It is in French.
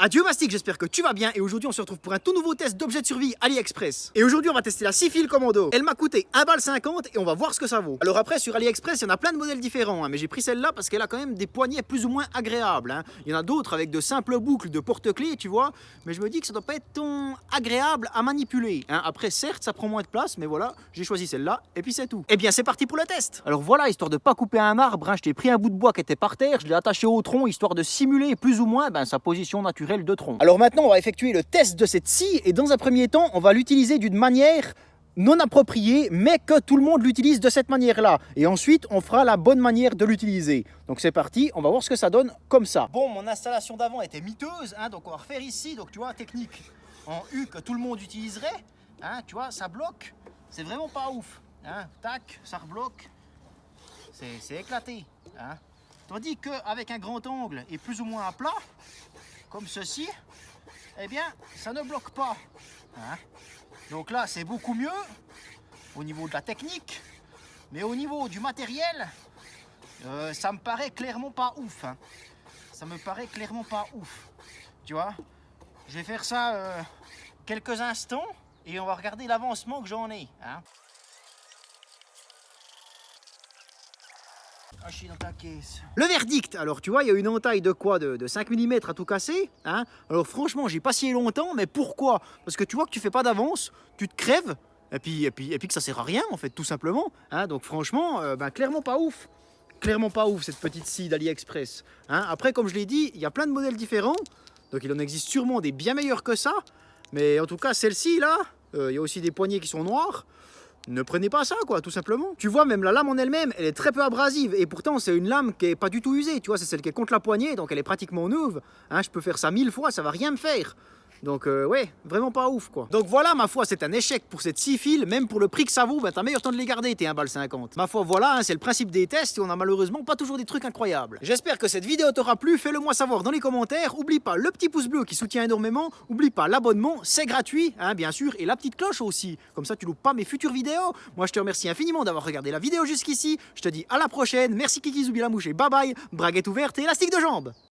Adieu Mastic, j'espère que tu vas bien et aujourd'hui on se retrouve pour un tout nouveau test d'objet de survie AliExpress. Et aujourd'hui on va tester la 6 fil commando. Elle m'a coûté 1,50 € et on va voir ce que ça vaut. Alors après sur AliExpress il y en a plein de modèles différents, mais j'ai pris celle-là parce qu'elle a quand même des poignées plus ou moins agréables. Il y en a d'autres avec de simples boucles de porte-clés, tu vois, mais je me dis que ça doit pas être tant agréable à manipuler. Après certes ça prend moins de place, mais voilà, j'ai choisi celle-là et puis c'est tout. Et bien c'est parti pour le test. Alors voilà, histoire de pas couper un arbre, je t'ai pris un bout de bois qui était par terre, je l'ai attaché au tronc histoire de simuler plus ou moins sa position naturelle de tronc. Alors maintenant on va effectuer le test de cette scie et dans un premier temps on va l'utiliser d'une manière non appropriée mais que tout le monde l'utilise de cette manière là et ensuite on fera la bonne manière de l'utiliser. Donc c'est parti, on va voir ce que ça donne comme ça. Bon, mon installation d'avant était miteuse, donc on va refaire ici, donc tu vois, technique en U que tout le monde utiliserait, tu vois, ça bloque, c'est vraiment pas ouf, tac, ça rebloque, c'est éclaté, Tandis qu'avec un grand angle et plus ou moins à plat, comme ceci, eh bien, ça ne bloque pas. Donc là, c'est beaucoup mieux au niveau de la technique, mais au niveau du matériel, ça me paraît clairement pas ouf. Ça me paraît clairement pas ouf. Tu vois, je vais faire ça quelques instants et on va regarder l'avancement que j'en ai. Je suis dans ta caisse. Le verdict, alors tu vois, il y a une entaille de quoi, de 5 mm à tout casser. Alors franchement, j'ai pas scié longtemps, mais pourquoi? Parce que tu vois que tu fais pas d'avance, tu te crèves, et puis que ça sert à rien en fait, tout simplement. Donc franchement, clairement pas ouf. Clairement pas ouf cette petite scie d'AliExpress. Après, comme je l'ai dit, il y a plein de modèles différents, donc il en existe sûrement des bien meilleurs que ça. Mais en tout cas, celle-ci là, il y a aussi des poignées qui sont noires. Ne prenez pas ça, quoi, tout simplement. Tu vois, même la lame en elle-même, elle est très peu abrasive. Et pourtant, c'est une lame qui est pas du tout usée. Tu vois, c'est celle qui est contre la poignée, donc elle est pratiquement neuve. Je peux faire ça 1000 fois, ça va rien me faire. Donc, ouais, vraiment pas ouf, quoi. Donc voilà, ma foi, c'est un échec pour cette 6 fils. Même pour le prix que ça vaut, t'as meilleur temps de les garder, tes 1,50 €. Ma foi, voilà, c'est le principe des tests et on a malheureusement pas toujours des trucs incroyables. J'espère que cette vidéo t'aura plu. Fais-le moi savoir dans les commentaires. Oublie pas le petit pouce bleu qui soutient énormément. Oublie pas l'abonnement, c'est gratuit, bien sûr. Et la petite cloche aussi. Comme ça, tu loupes pas mes futures vidéos. Moi, je te remercie infiniment d'avoir regardé la vidéo jusqu'ici. Je te dis à la prochaine. Merci Kiki Zoubi la mouche et bye bye. Braguette ouverte et élastique de jambe.